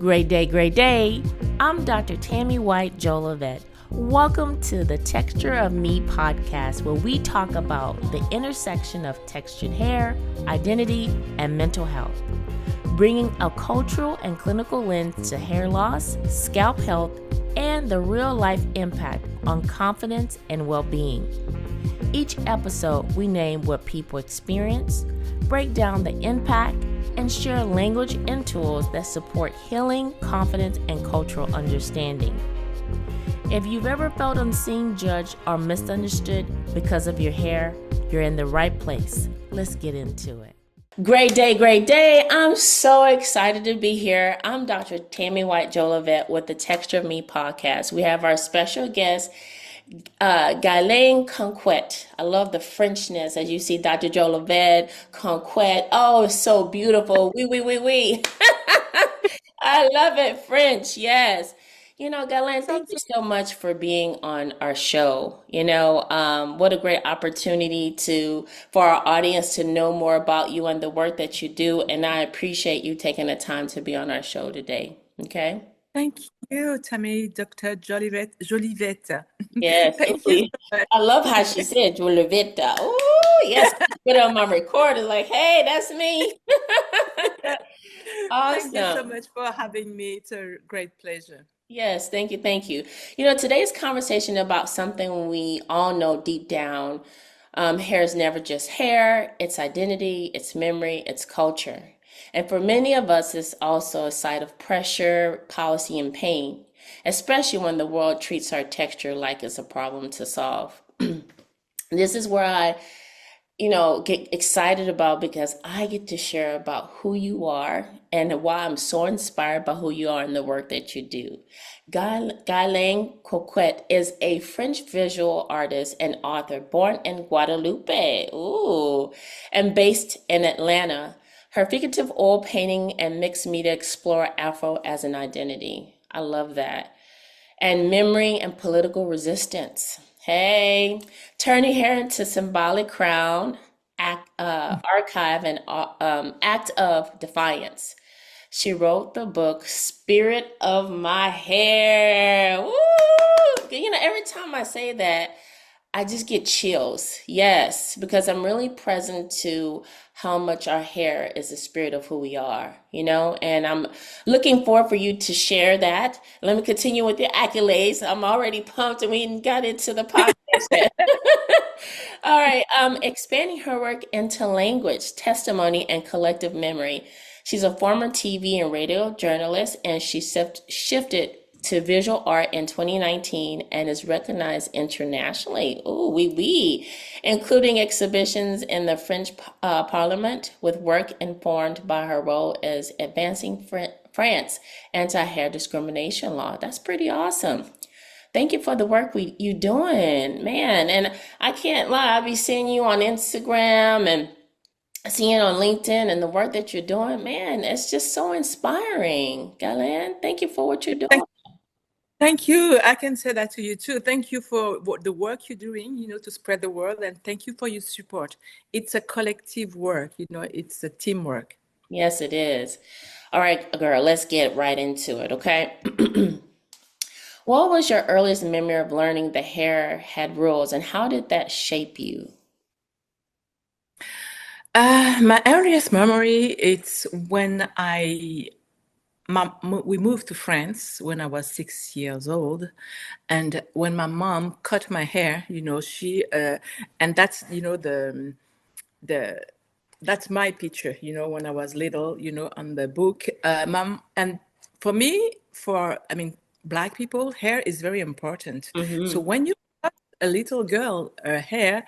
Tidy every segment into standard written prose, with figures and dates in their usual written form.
Great day, great day. I'm Dr. Tammy White Jolivette. Welcome to the Texture of Me podcast, where we talk about the intersection of textured hair, identity, and mental health, bringing a cultural and clinical lens to hair loss, scalp health, and the real life impact on confidence and well-being. Each episode, we name what people experience, break down the impact, and share language and tools that support healing, confidence, and cultural understanding. If you've ever felt unseen, judged, or misunderstood because of your hair, you're in the right place. Let's get into it. Great day, great day. I'm so excited to be here. I'm Dr. Tammy White Jolivette with the Texture of Me podcast. We have our special guest, Guylaine Conquet. I love the Frenchness as you see Dr. Jolivette Conquet. Oh, it's so beautiful. Oui. I love it. French, yes. Guylaine, thank you so much for being on our show. What a great opportunity for our audience to know more about you and the work that you do. And I appreciate you taking the time to be on our show today. Okay. Thank you, Tammy, Dr. Jolivette. Yes, Thank you ooh, so much. I love how she said Jolivette. Oh, yes, put it on my recorder like, hey, that's me. Thank you so Awesome. much for having me. It's a great pleasure. Yes, thank you, thank you. Today's conversation about something we all know deep down. Hair is never just hair, it's identity, it's memory, it's culture. And for many of us, it's also a site of pressure, policy, and pain, especially when the world treats our texture like it's a problem to solve. This is where I get excited about because I get to share about who you are and why I'm so inspired by who you are and the work that you do. Guylaine Conquet is a French visual artist and author born in Guadeloupe, and based in Atlanta. Her figurative oil painting and mixed media explore Afro as an identity. I love that. And memory and political resistance. Hey, turn your hair into symbolic crown, archive, and act of defiance. She wrote the book Spirit of My Hair. Woo! Every time I say that, I just get chills. Yes, because I'm really present to how much our hair is the spirit of who we are, and I'm looking forward for you to share that. Let me continue with your accolades. I'm already pumped and we got into the podcast. All right, expanding her work into language, testimony, and collective memory. She's a former TV and radio journalist, and she shifted to visual art in 2019 and is recognized internationally. Including exhibitions in the French Parliament with work informed by her role as advancing France anti-hair discrimination law. That's pretty awesome. Thank you for the work you doing, man. And I can't lie, I'll be seeing you on Instagram and seeing it on LinkedIn and the work that you're doing, man, it's just so inspiring. Guylaine, thank you for what you're doing. Thank you. I can say that to you too. Thank you for the work you're doing, to spread the word, and thank you for your support. It's a collective work, it's a teamwork. Yes, it is. All right, girl, let's get right into it, okay? What was your earliest memory of learning the hair had rules, and how did that shape you? My earliest memory, it's when we moved to France when I was 6 years old, and when my mom cut my hair, she and that's the that's my picture, when I was little, on the book. Mom, and for me, Black people, hair is very important. So Mm-hmm. when you cut a little girl her hair,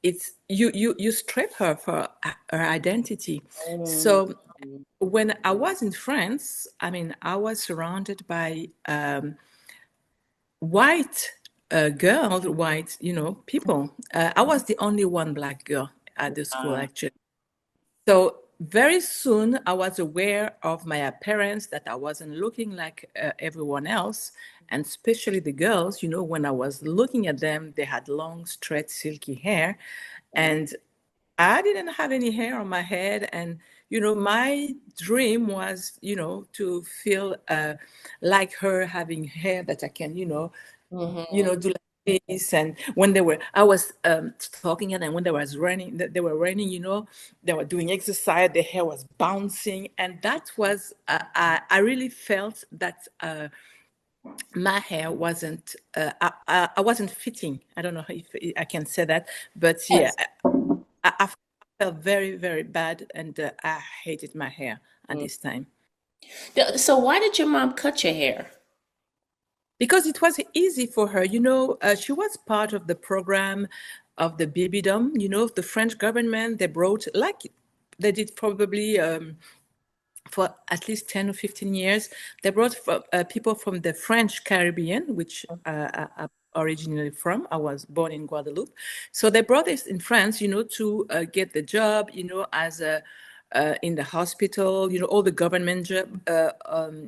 it's you strip her for her identity. So when I was in France, I was surrounded by white girls, white, people. I was the only one Black girl at the school, actually. So very soon, I was aware of my appearance, that I wasn't looking like everyone else, and especially the girls. When I was looking at them, they had long, straight, silky hair, and I didn't have any hair on my head. And my dream was, to feel like her, having hair that I can, Mm-hmm. do like this. And when I was talking, and then when they was running, they were running, they were doing exercise, their hair was bouncing, and that was, I really felt that my hair wasn't, I wasn't fitting. I don't know if I can say that, but yeah, Yes. I felt very, very bad, and I hated my hair at Mm. this time. So why did your mom cut your hair? Because it was easy for her. She was part of the program of the babydom. The French government, they brought, like they did probably for at least 10 or 15 years, they brought people from the French Caribbean, which I'm originally from. I was born in Guadeloupe. So they brought us in France, to get the job, as a in the hospital, all the government job,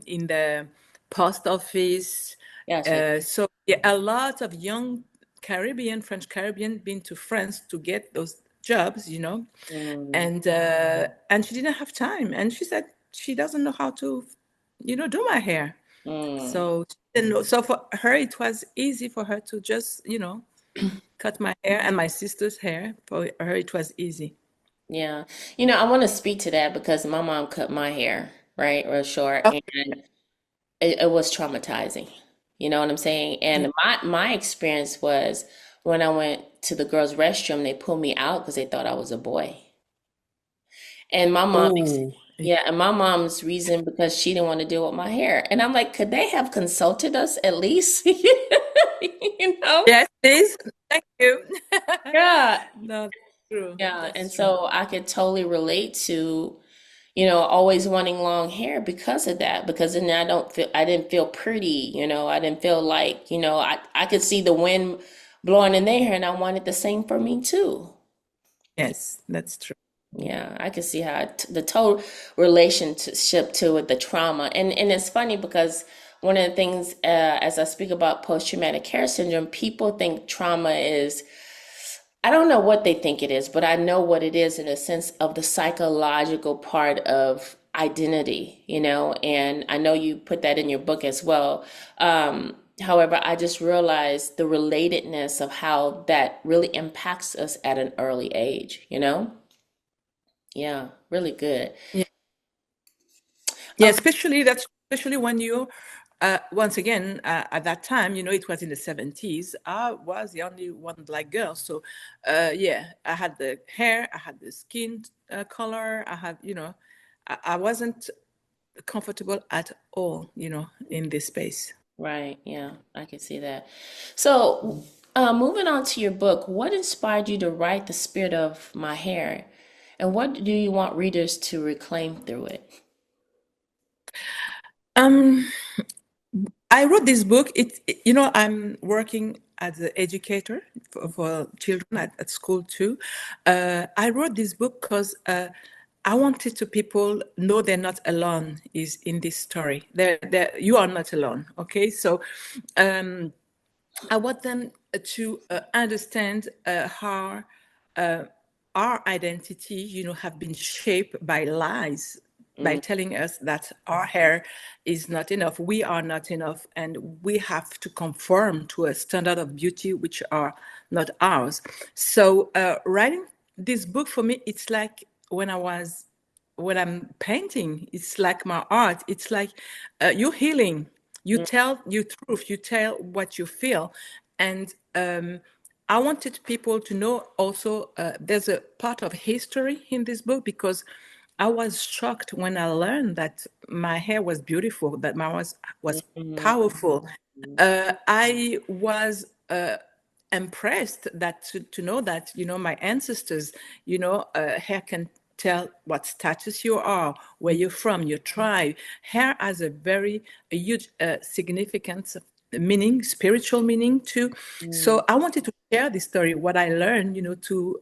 in the post office. Gotcha. So yeah, a lot of young French Caribbean, been to France to get those jobs, Mm, and she didn't have time, and she said she doesn't know how to, do my hair. mm. So she didn't know. So for her, it was easy for her to just, cut my hair and my sister's hair. For her, it was easy. Yeah. I want to speak to that because my mom cut my hair, right, real short, Oh, and it was traumatizing. You know what I'm saying? yeah. And my experience was when I went to the girls' restroom, they pulled me out because they thought I was a boy. And my mom, Oh, yeah, and my mom's reason because she didn't want to deal with my hair. And I'm like, could they have consulted us at least? You know? yes, please. Thank you. Yeah. No, that's true. Yeah. And That's true. so I could totally relate to, always wanting long hair because of that. Because then I didn't feel pretty, I didn't feel like, I could see the wind blowing in their hair and I wanted the same for me too. Yes, that's true. Yeah, I can see how the total relationship to it, the trauma, and it's funny because one of the things, as I speak about post-traumatic hair syndrome, people think trauma is, I don't know what they think it is, but I know what it is in a sense of the psychological part of identity, and I know you put that in your book as well. However, I just realized the relatedness of how that really impacts us at an early age. Yeah, really good. Yeah. Yeah, especially when you, once again, at that time, it was in the 70s. I was the only one black girl. So, yeah, I had the hair, I had the skin color, I had, I wasn't comfortable at all, in this space. Right. Yeah, I can see that. So, moving on to your book, what inspired you to write The Spirit of My Hair? And what do you want readers to reclaim through it? Um, I wrote this book. I'm working as an educator for children at school too. I wrote this book because I wanted to people know they're not alone is in this story. You are not alone. Okay, so um, I want them to understand how uh, our identity, have been shaped by lies, by Mm, telling us that our hair is not enough, we are not enough, and we have to conform to a standard of beauty which are not ours. So writing this book for me, it's like when I'm painting, it's like my art. It's like you're healing. You mm, tell your truth. You tell what you feel, and I wanted people to know also. There's a part of history in this book because I was shocked when I learned that my hair was beautiful, that my was mm, powerful. I was impressed that to know that my ancestors hair can tell what status you are, where you're from, your tribe. Hair has a huge significance, meaning, spiritual meaning too. mm, So I wanted to share this story, what I learned, to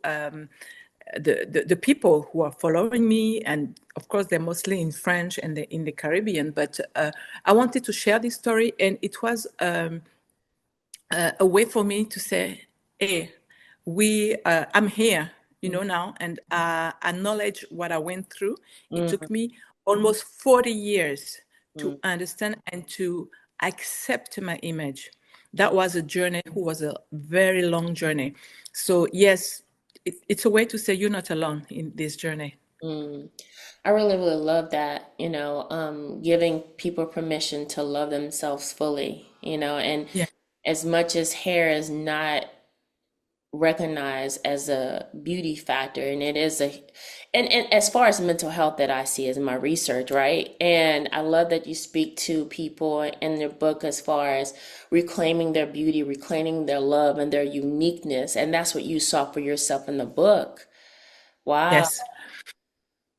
the people who are following me, and of course they're mostly in French and in the Caribbean, but I wanted to share this story, and it was a way for me to say, hey, I'm here. now, and acknowledge what I went through. It Mm, took me almost 40 years to mm, understand and to accept my image. That was a journey, who was a very long journey. So yes, it's a way to say you're not alone in this journey. mm. I really, really love that, giving people permission to love themselves fully, and Yeah. as much as hair is not recognized as a beauty factor, and it is and as far as mental health that I see as my research, right? And I love that you speak to people in your book as far as reclaiming their beauty, reclaiming their love and their uniqueness. And that's what you saw for yourself in the book. Wow. Yes.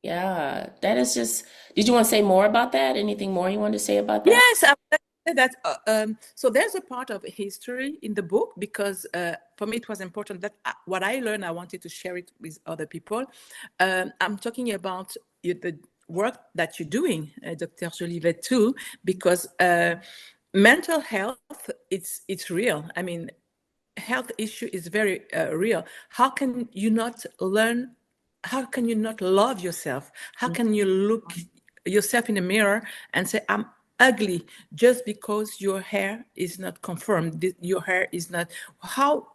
Yeah. That is just, did you want to say more about that? Anything more you wanted to say about that? Yes, I would like to say that. So there's a part of history in the book, because for me it was important that what I learned, I wanted to share it with other people. I'm talking about the work that you're doing, Dr. Jolivette, too, because mental health, it's real. I mean, health issue is very real. How can you not learn? How can you not love yourself? How can you look yourself in the mirror and say, I'm ugly, just because your hair is not confirmed? Your hair is not. How,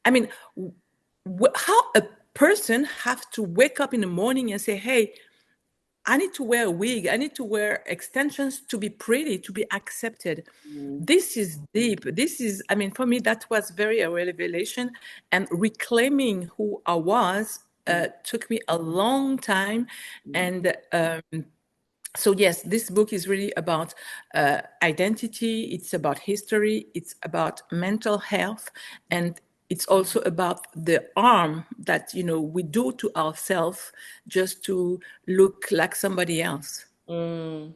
I mean, how a person have to wake up in the morning and say, hey, I need to wear a wig. I need to wear extensions to be pretty, to be accepted. Mm, This is deep. This is, I mean, for me, that was very a revelation. And reclaiming who I was mm, took me a long time. mm, And so, yes, this book is really about identity. It's about history. It's about mental health. And it's also about the harm that, we do to ourselves just to look like somebody else. mm.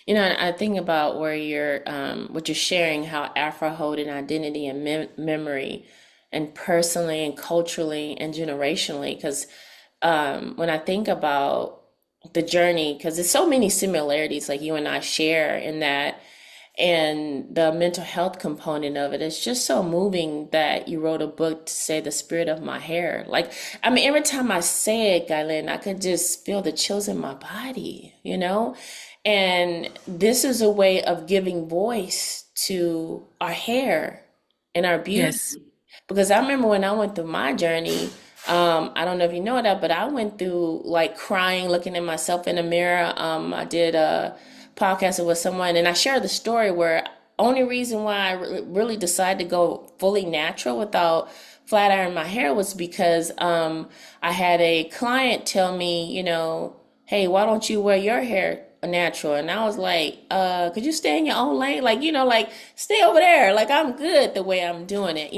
I think about where what you're sharing, how Afro hold an identity and memory, and personally and culturally and generationally. Because when I think about the journey, because there's so many similarities, like you and I share in that, and the mental health component of it, it's just so moving that you wrote a book to say the spirit of my hair. Like, I mean, every time I say it, Guylaine, I could just feel the chills in my body. And this is a way of giving voice to our hair and our beauty. Yes. Because I remember when I went through my journey, I don't know if you know that, but I went through like crying, looking at myself in the mirror. I did a podcast with someone, and I shared the story where only reason why I really decided to go fully natural without flat iron my hair was because I had a client tell me, hey, why don't you wear your hair natural? And I was like, could you stay in your own lane? Like, like stay over there. Like I'm good the way I'm doing it.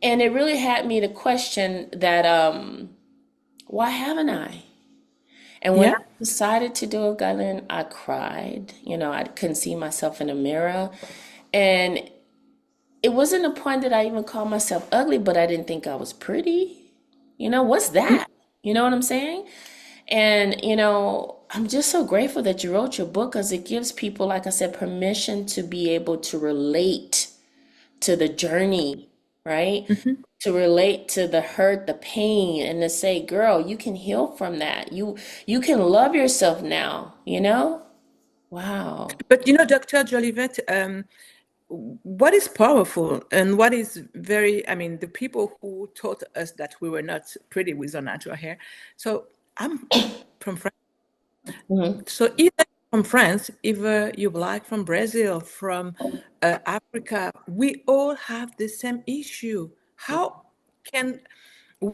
And it really had me to question that, why haven't I? And when I Yeah. decided to do it, Guylaine, I cried. I couldn't see myself in the mirror. And it wasn't a point that I even called myself ugly, but I didn't think I was pretty. What's that? You know what I'm saying? And, I'm just so grateful that you wrote your book because it gives people, like I said, permission to be able to relate to the journey, right? Mhm. To relate to the hurt, the pain, and to say, girl, you can heal from that. You can love yourself now. Wow. But Dr. Jolivet, what is powerful and what is very, I mean, the people who taught us that we were not pretty with our natural hair. So I'm from France. Hmm. So either from France, either you're black, from Brazil, from Africa, we all have the same issue. How can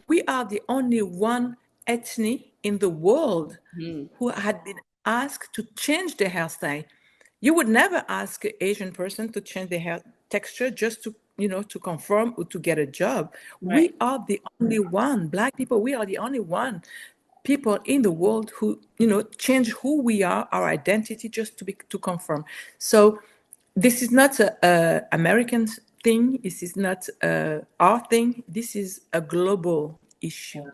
we are the only one ethnic in the world Hmm. who had been asked to change their hairstyle? You would never ask an Asian person to change their hair texture just to conform or to get a job. Right. We are the only one, black people, we are the only one people in the world who, change who we are, our identity just to conform. So this is not a American thing. This is not our thing. This is a global issue.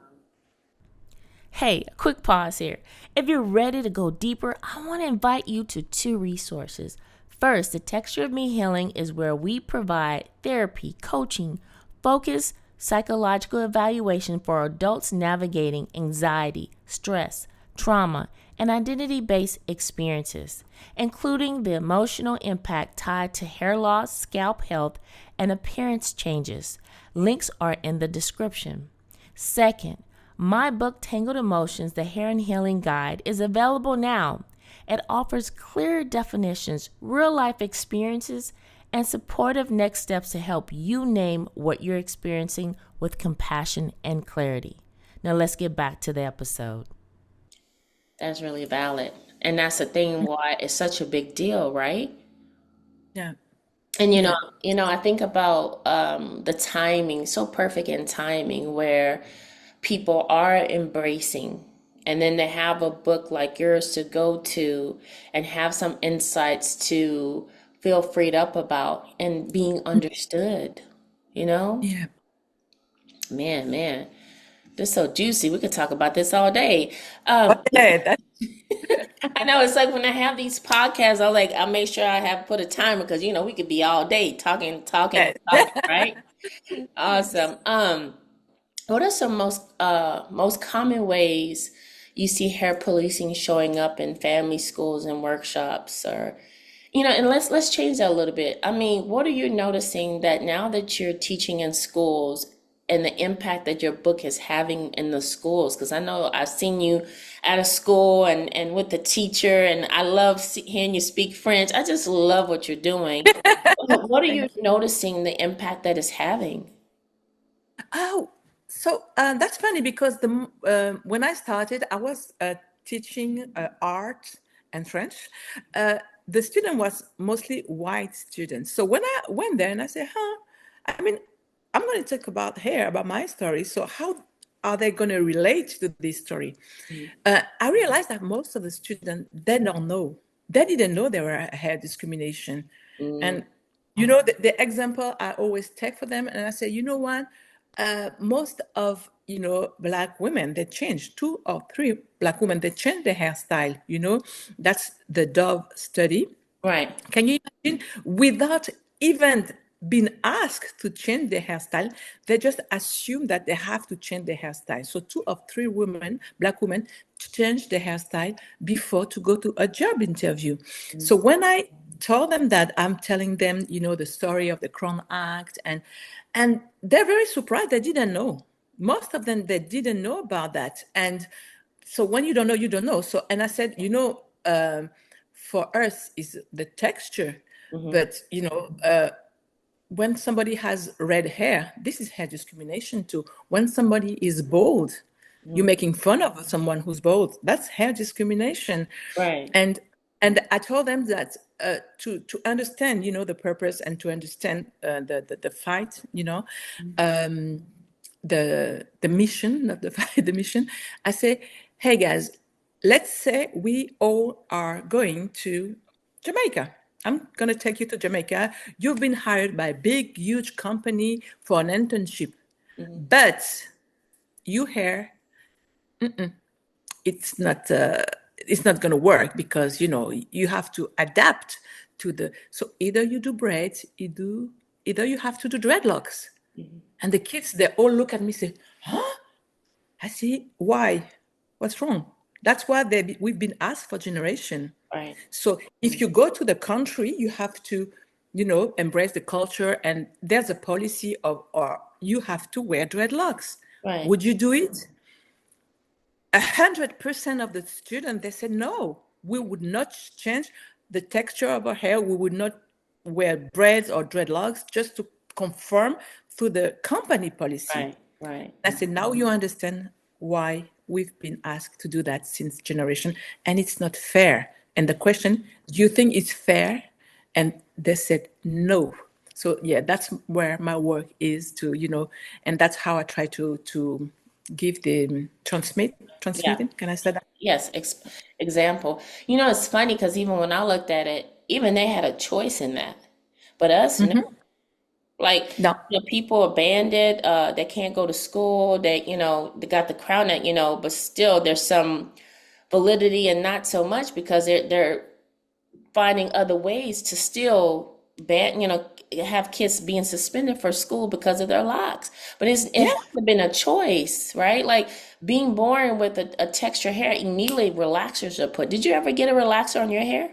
Hey, a quick pause here. If you're ready to go deeper, I want to invite you to two resources. First, the Texture of Me Healing is where we provide therapy, coaching, focus, psychological evaluation for adults navigating anxiety, stress, trauma, and identity based experiences, including the emotional impact tied to hair loss, scalp health, and appearance changes. Links are in the description. Second, my book, Tangled Emotions, The Hair and Healing Guide, is available now. It offers clear definitions, real life experiences, and supportive next steps to help you name what you're experiencing with compassion and clarity. Now, let's get back to the episode. That's really valid. And that's the thing why it's such a big deal, right? Yeah. And Yeah. I think about the timing, so perfect in timing, where people are embracing, and then they have a book like yours to go to and have some insights to feel freed up about and being understood. You know, Yeah. man, this is so juicy. We could talk about this all day. Um, Okay. That's I know it's like when I have these podcasts, I make sure I have put a timer because we could be all day talking, it. right? Awesome. What are some most common ways you see hair policing showing up in family schools and workshops, or and let's change that a little bit. I mean, what are you noticing that now that you're teaching in schools and the impact that your book is having in the schools? Because I know I've seen you at a school and with the teacher, and I love hearing you speak French. I just love what you're doing. What are you Thank you. noticing the impact that it's having? Oh, so that's funny because when I started, I was teaching art and French. Uh, the student was mostly white students. So when I went there and I said, huh, I mean, I'm going to talk about hair, about my story. So how are they going to relate to this story? I realized that most of the students, they don't know. They didn't know there were hair discrimination. Mm, And the example I always take for them, and I say, you know what? Most of black women, they change, 2 or 3 black women, they change their hairstyle. That's the Dove study. right. Can you imagine? Without even being asked to change their hairstyle, they just assume that they have to change their hairstyle. So 2 or 3 women, black women, change their hairstyle before to go to a job interview. So when I told them that, I'm telling them, the story of the Crown Act, and they're very surprised. They didn't know. Most of them, they didn't know about that. And so when you don't know, you don't know. So, and I said, for us is the texture, Hmm. but when somebody has red hair, this is hair discrimination too. When somebody is bald, you're Hmm. making fun of someone who's bald. That's hair discrimination. Right. And and I told them that to understand, the purpose, and to understand the fight, the mission, not the fight, the mission. I say, hey guys, let's say we all are going to Jamaica. I'm gonna take you to Jamaica. You've been hired by a big, huge company for an internship, Hmm. but you hair, it's not it's not going to work because you have to adapt to the. So either you do braids, either you have to do dreadlocks. And the kids, they all look at me and say, huh? I see. Why? What's wrong? That's why we've been asked for generation. Right. So if you go to the country, you have to embrace the culture, and there's a policy of, or you have to wear dreadlocks. Right. Would you do it? 100% of the students, they said no, we would not change the texture of our hair. We would not wear braids or dreadlocks, just to conform to the company policy. Right. Right. I said, now you understand why we've been asked to do that since generation, and it's not fair. And the question, do you think it's fair? And they said no. So yeah, that's where my work is, to and that's how I try to give the Yeah. transmitting. Can I say that? Yes. Example. It's funny because even when I looked at it, even they had a choice in that, but us, no. Mm-hmm. Like, No. people abandoned, they can't go to school, they got the crown that, but still there's some validity and not so much because they're finding other ways to still ban, have kids being suspended for school because of their locks. But it Yeah. hasn't been a choice, right? Like being born with a textured hair, immediately relaxers are put. Did you ever get a relaxer on your hair?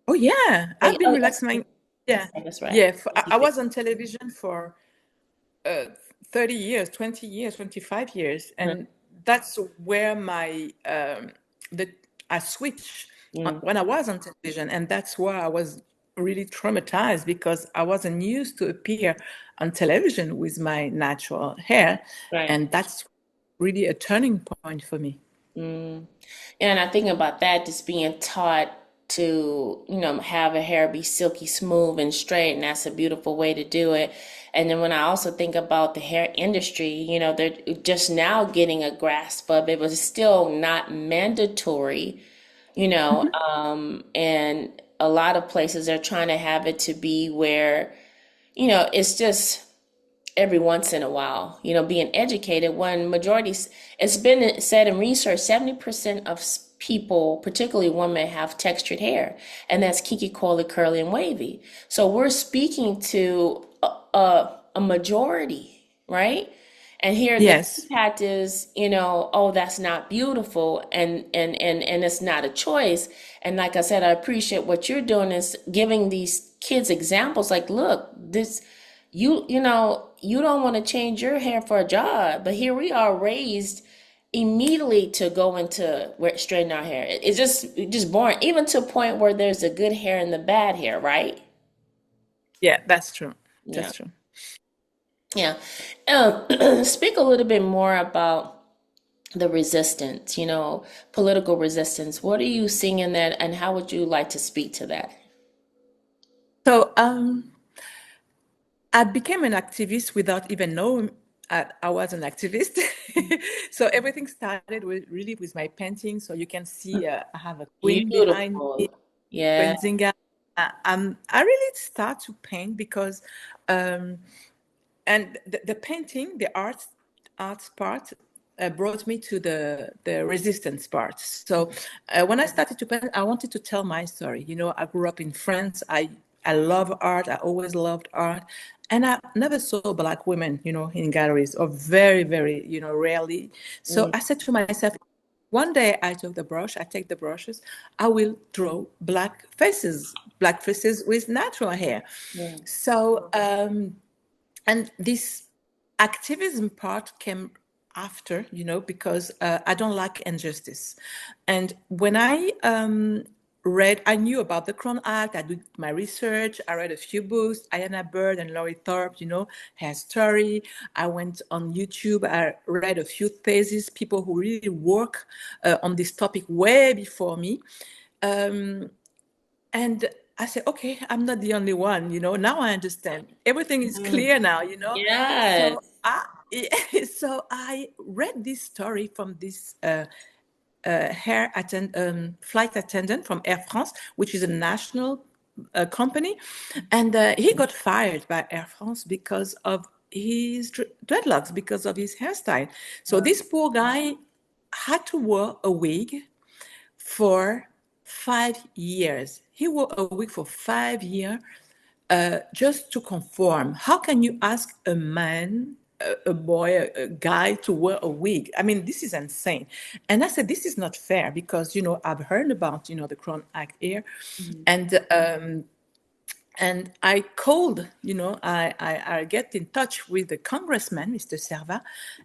Oh yeah. I've been Oh, that's relaxing my, yeah. that's right. Yeah. I was on television for uh, 30 years, 20 years, 25 years. And that's where the, I switched Mm, when I was on television. And that's why I was really traumatized because I wasn't used to appear on television with my natural hair. right. And that's really a turning point for me. Mm. And I think about that, just being taught to, have a hair be silky smooth and straight, and that's a beautiful way to do it. And then when I also think about the hair industry, they're just now getting a grasp of it, but it's still not mandatory, and a lot of places are trying to have it to be where, it's just every once in a while, being educated when it's been said in research, 70% of people, particularly women, have textured hair, and that's kinky, coily, curly, and wavy. So we're speaking to a majority, right? And here the Yes. impact is, oh, that's not beautiful, and it's not a choice. And like I said, I appreciate what you're doing is giving these kids examples like, look, this you don't want to change your hair for a job, but here we are raised immediately to go into straighten our hair. It's just boring, even to a point where there's the good hair and the bad hair, right? Yeah, that's true. Yeah, That's true. yeah. Speak a little bit more about the resistance, political resistance. What are you seeing in that, and how would you like to speak to that? So, I became an activist without even knowing I was an activist. So everything started with really with my painting. So you can see I have a queen behind me, Beautiful. Yeah. Queen Zinga. I really start to paint because um, and the painting, the arts part brought me to the resistance part. So when I started to paint, I wanted to tell my story. I grew up in France. I love art. I always loved art, and I never saw black women, in galleries, or very, very, rarely. So Mm, I said to myself, one day I take the brushes, I will draw black faces with natural hair. yeah. So and this activism part came after, because I don't like injustice. And when I knew about the Crown Act, I did my research, I read a few books, Ayana Bird and Laurie Thorpe, her story. I went on YouTube, I read a few theses, people who really work on this topic way before me. Um, and I said, okay, I'm not the only one, Now I understand. Everything is Mm, clear now, yes. So so I read this story from this flight attendant from Air France, which is a national company, and he got fired by Air France because of his dreadlocks, because of his hairstyle. So Wow. this poor guy had to wear a wig for 5 years. He wore a wig for 5 years just to conform. How can you ask a man, a boy, a guy to wear a wig? I mean, this is insane. And I said, this is not fair because, I've heard about, the Crown Act here. Mhm. And I called, I get in touch with the congressman, Mr. Serva,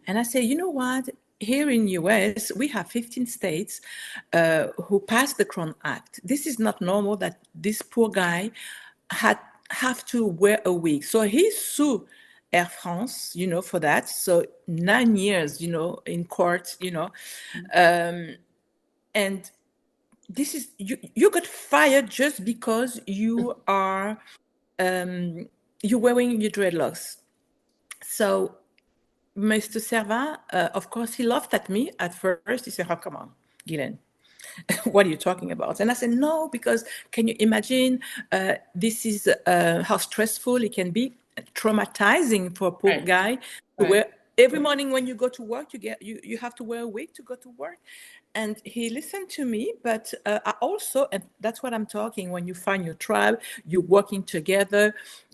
and I say, you know what? Here in US, we have 15 states who passed the Crown Act. This is not normal that this poor guy had have to wear a wig. So he sued Air France, for that. So 9 years, in court, and this is you got fired just because you're wearing your dreadlocks. So Mr. Serva, of course, he laughed at me at first. He said, "Oh, come on, Guylaine, what are you talking about?" And I said, "No, because can you imagine? This is how stressful it can be, traumatizing for a poor Right. guy to Right. wear every morning when you go to work. You have to wear a wig to go to work, and he listened to me, but I also, and that's what I'm talking, when you find your tribe, you're working together.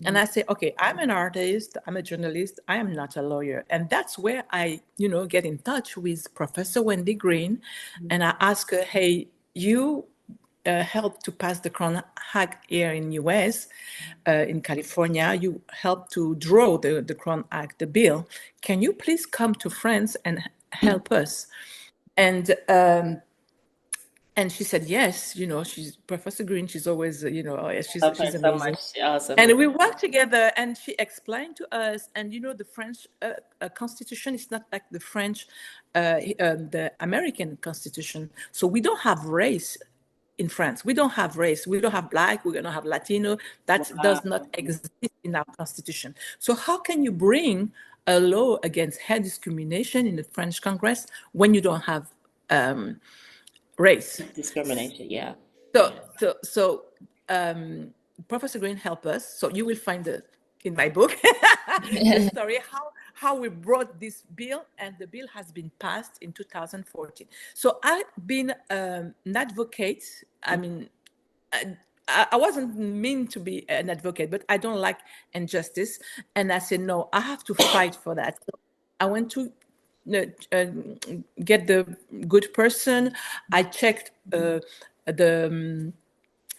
And Mhm. I say, okay, I'm an artist, I'm a journalist, I am not a lawyer. And that's where I, get in touch with Professor Wendy Green. And I ask her, hey, you helped to pass the Crown Act here in US, in California. You helped to draw the Crown Act, the bill. Can you please come to France and help us? And and she said yes. She's Professor Green. She's always, Love her she's so much. amazing. She's awesome. And we worked together, and she explained to us. And the French Constitution is not like the French, the American Constitution. So we don't have race in France. We don't have race. We don't have black. We don't have Latino. That Wow. does not exist in our Constitution. So how can you bring a law against hair discrimination in the French Congress when you don't have race? Discrimination. Yeah. So, Yeah. so Professor Green helped us. So you will find in my book the story how we brought this bill, and the bill has been passed in 2014. So I've been an advocate. I mean, I wasn't mean to be an advocate, but I don't like injustice, and I said no. I have to fight for that. So I went to get the good person. I checked the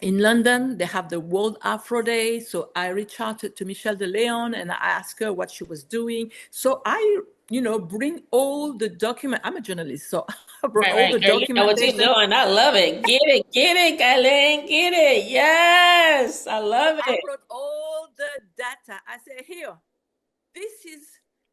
in London, they have the World Afro Day. So I reached out to Michelle de Leon and I asked her what she was doing. So I, bring all the document. I'm a journalist, so I brought Right, all right, the girl. You know what you're documentation. doing. I love it. Get it, Guylaine. Get it. Yes, I So love I it. brought all the data. I said, here, this is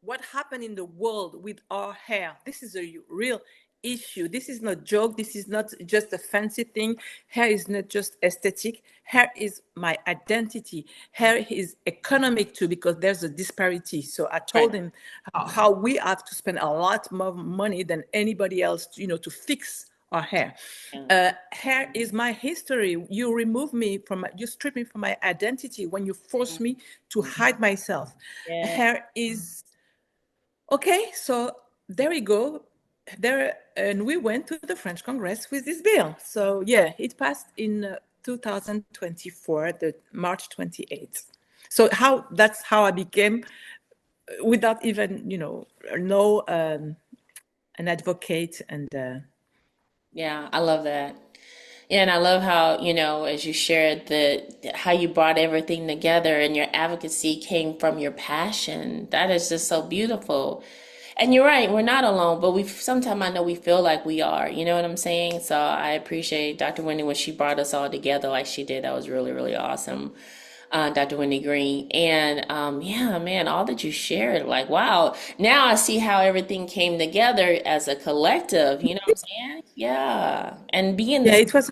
what happened in the world with our hair. This is a real issue. This is not joke. This is not just a fancy thing. Hair is not just aesthetic. Hair is my identity. Hair is economic too, because there's a disparity. So I Right. told him how we have to spend a lot more money than anybody else, to fix our hair. Yeah. Hair is my history. You strip me from my identity when you force me to hide myself. Yeah. Hair is okay. So there we go. There, and we went to the French Congress with this bill. So yeah, it passed in 2024, the March 28th. So that's how I became, without even no an advocate and. Yeah, I love that. Yeah, and I love how, as you shared how you brought everything together and your advocacy came from your passion. That is just so beautiful. And you're right, we're not alone, but sometimes I know we feel like we are. You know what I'm saying? So I appreciate Dr. Wendy when she brought us all together like she did. That was really, really awesome. Dr. Wendy Green. And yeah, man, all that you shared, like, wow. Now I see how everything came together as a collective. You know what I'm saying? Yeah. And being Yeah, the, it was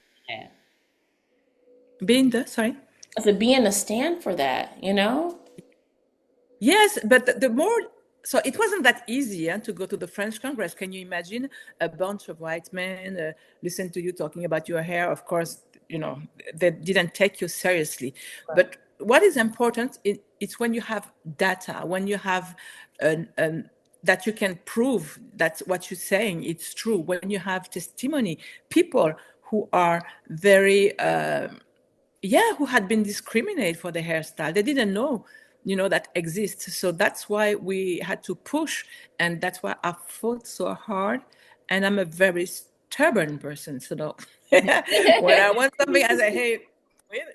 being the sorry. being a stand for that. Yes, but the more, so it wasn't that easy to go to the French Congress. Can you imagine a bunch of white men listen to you talking about your hair? Of course, they didn't take you seriously. But what is important, it's when you have data, when you have that you can prove that what you're saying, it's true. When you have testimony, people who are very who had been discriminated for the hairstyle. They didn't know, that exists. So that's why we had to push, and that's why I fought so hard. And I'm a very stubborn person. So no, when I want something, I say, hey,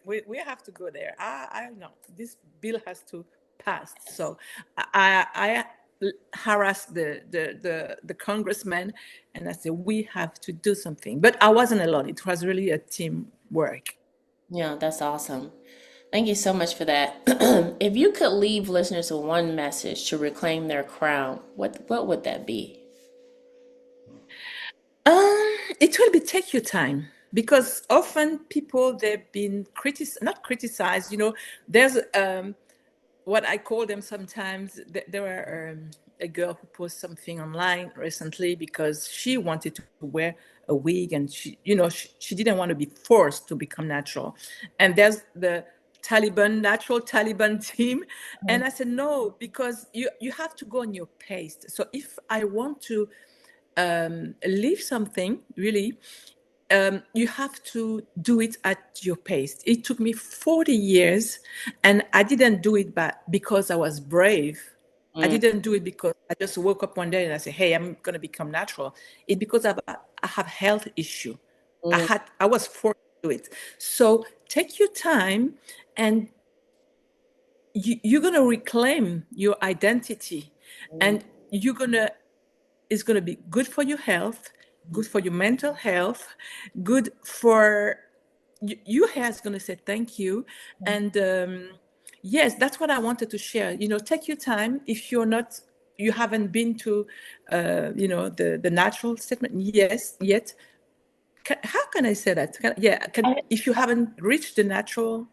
we have to go there. I know this bill has to pass. So I harassed the congressman, and I said, we have to do something. But I wasn't alone. It was really a teamwork. Yeah, that's awesome. Thank you so much for that. If you could leave listeners with one message to reclaim their crown, what would that be? It will be take your time, because often people they've been not criticized. There's what I call them sometimes. There were a girl who posted something online recently because she wanted to wear a wig, and she didn't want to be forced to become natural. And there's the natural Taliban team. And I said, no, because you have to go on your pace. So if I want to leave something, really, you have to do it at your pace. It took me 40 years, and I didn't do it because I was brave. I Mm, didn't do it because I just woke up one day and I said, "Hey, I'm going to become natural." It's because I have health issue. mm, I was forced to do it. So take your time, and you're going to reclaim your identity, mm, and you're going to it's going to be good for your health, mm. good for your mental health, good for your hair is going to say thank you. And yes, that's what I wanted to share. Take your time. If you haven't been to the natural statement, yes, yet. How can I say that? I- If you haven't reached the natural,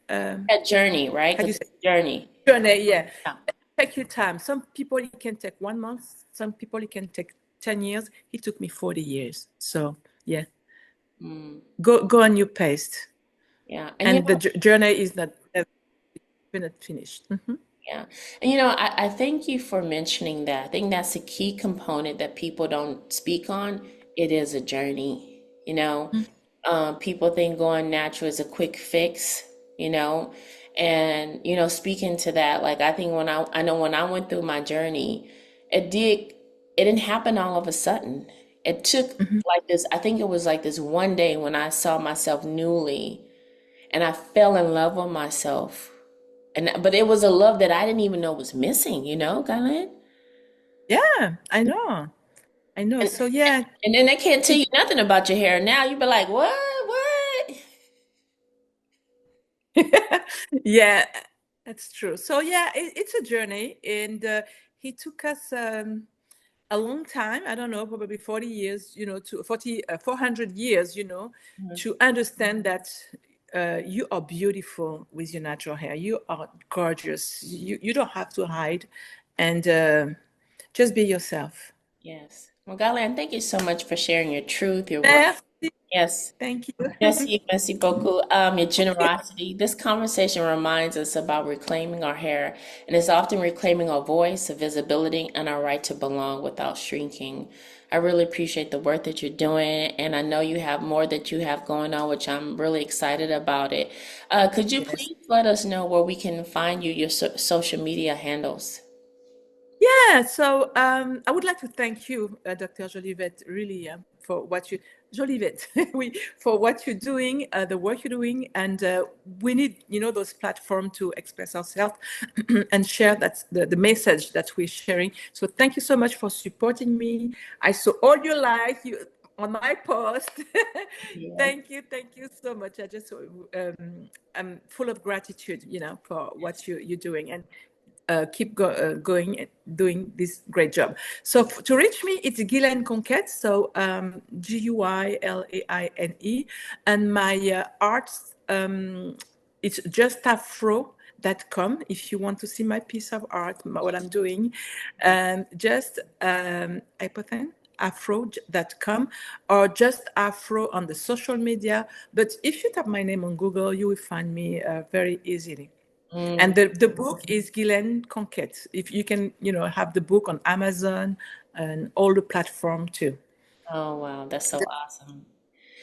That journey, right? how do you Because say, it's a journey. journey? Yeah, Yeah. take your time. Some people it can take 1 month. Some people it can take 10 years. It took me 40 years. So yeah, Mm, go on your pace, yeah. and the journey is not never finished. Mhm. Yeah. And I thank you for mentioning that. I think that's a key component that people don't speak on. It is a journey, People think going natural is a quick fix, you know. And, speaking to that, like I think I know when I went through my journey, it didn't happen all of a sudden. It took Mhm. like this, I think it was like this one day when I saw myself newly and I fell in love with myself. But it was a love that I didn't even know was missing, Guylaine? Yeah, I know. I know. And So yeah, and then they can't tell it, you nothing about your hair. Now you be like, what? What? yeah, that's true. So yeah, it's a journey, and he took us a long time. I don't know, probably 40 years, to 400 years, Mhm. to understand that you are beautiful with your natural hair. You are gorgeous. You don't have to hide, and just be yourself. Yes. Well, Guylaine, thank you so much for sharing your truth, Merci. yes, Thank you. merci beaucoup. Your generosity. This conversation reminds us about reclaiming our hair, and it's often reclaiming our voice, our visibility, and our right to belong without shrinking. I really appreciate the work that you're doing, and I know you have more that you have going on, which I'm really excited about it. Could you Yes. please let us know where we can find you, your social media handles? Yeah, so I would like to thank you, Dr. Jolivette, really for what Jolivette, for what you're doing, the work you're doing, and we need, those platforms to express ourselves and share the message that we're sharing. So thank you so much for supporting me. I saw all your likes on my post. Yes. Thank you so much. I'm full of gratitude, for what you're doing, and keep going and doing this great job. So to reach me, it's Guylaine Conquet. So Guylaine, and my arts. It's just afro.com if you want to see my piece of art, what I'm doing. Just hypothen afro.com, or just afro on the social media. But if you type my name on Google, you will find me very easily. Mm. And the book is Guylaine Conquet. If you can, have the book on Amazon and all the platform too. Oh, wow, that's so awesome.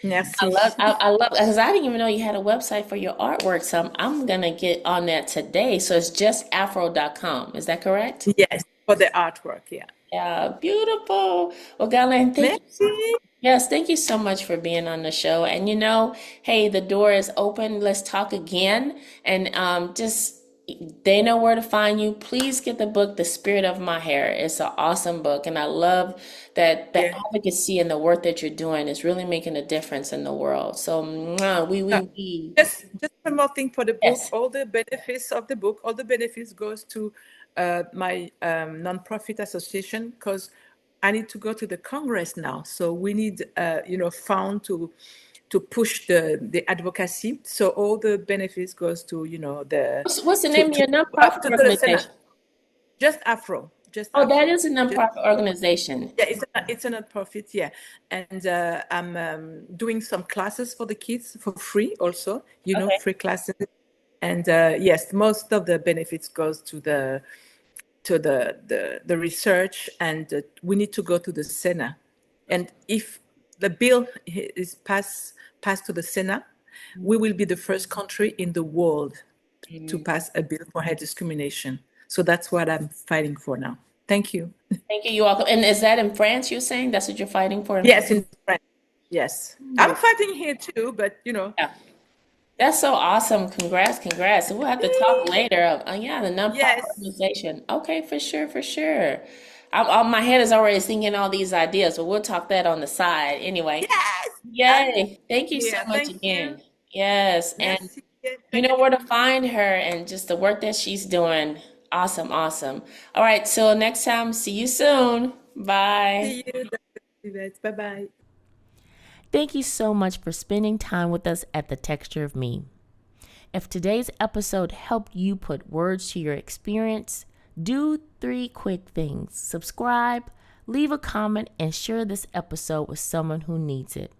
Merci. I love because I didn't even know you had a website for your artwork. So I'm gonna get on that today. So it's just afro.com. Is that correct? Yes, for the artwork. Yeah. Yeah, beautiful. Well, Galen, thank you. Merci. Yes, thank you so much for being on the show. And hey, the door is open. Let's talk again. And just they know where to find you. Please get the book, The Spirit of My Hair. It's an awesome book. And I love that the Yeah. advocacy and the work that you're doing is really making a difference in the world. So Uh, we. just one more thing for the book. Yes. All the benefits of the book, all the benefits goes to my nonprofit association, because I need to go to the Congress now. So we need, fund to push the advocacy. So all the benefits goes to, the What's the name to of to your up nonprofit to the Senate. organization? Just Oh, that Afro. is a Just nonprofit organization. Yeah, it's a non-profit, yeah. And I'm doing some classes for the kids for free also, Okay. free classes. And yes, most of the benefits goes to the research, and we need to go to the Senate And if the bill is passed to the Senate, we will be the first country in the world to Mhm. pass a bill for hair discrimination. So that's what I'm fighting for now. Thank you. Thank you. You're welcome. And is that in France, you're saying? That's what you're fighting for in France? Yes, in France. Yes. I'm Ooh, fighting here too, but you know. yeah. That's so awesome. Congrats, congrats. We'll have to talk later. Yeah, the nonprofit Yes. organization. Okay, for sure, for sure. My head is already thinking all these ideas, but we'll talk that on the side anyway. Yes. I'm Yay. Thank you so here. much Thank you. again. Yes, and Merci. you Thank know where you. to find her and just the work that she's doing. Awesome, awesome. All right, till next time, see you soon. Bye. See you, Dr. Jolivette. Bye-bye. Thank you so much for spending time with us at The Texture of Me. If today's episode helped you put words to your experience, do 3 quick things. Subscribe, leave a comment, and share this episode with someone who needs it.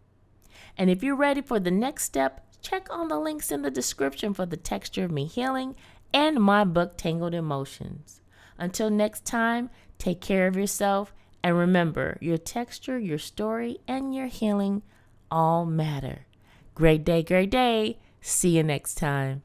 And if you're ready for the next step, check on the links in the description for The Texture of Me Healing and my book, Tangled Emotions. Until next time, take care of yourself, and remember, your texture, your story, and your healing all matter. Great day, great day. See you next time.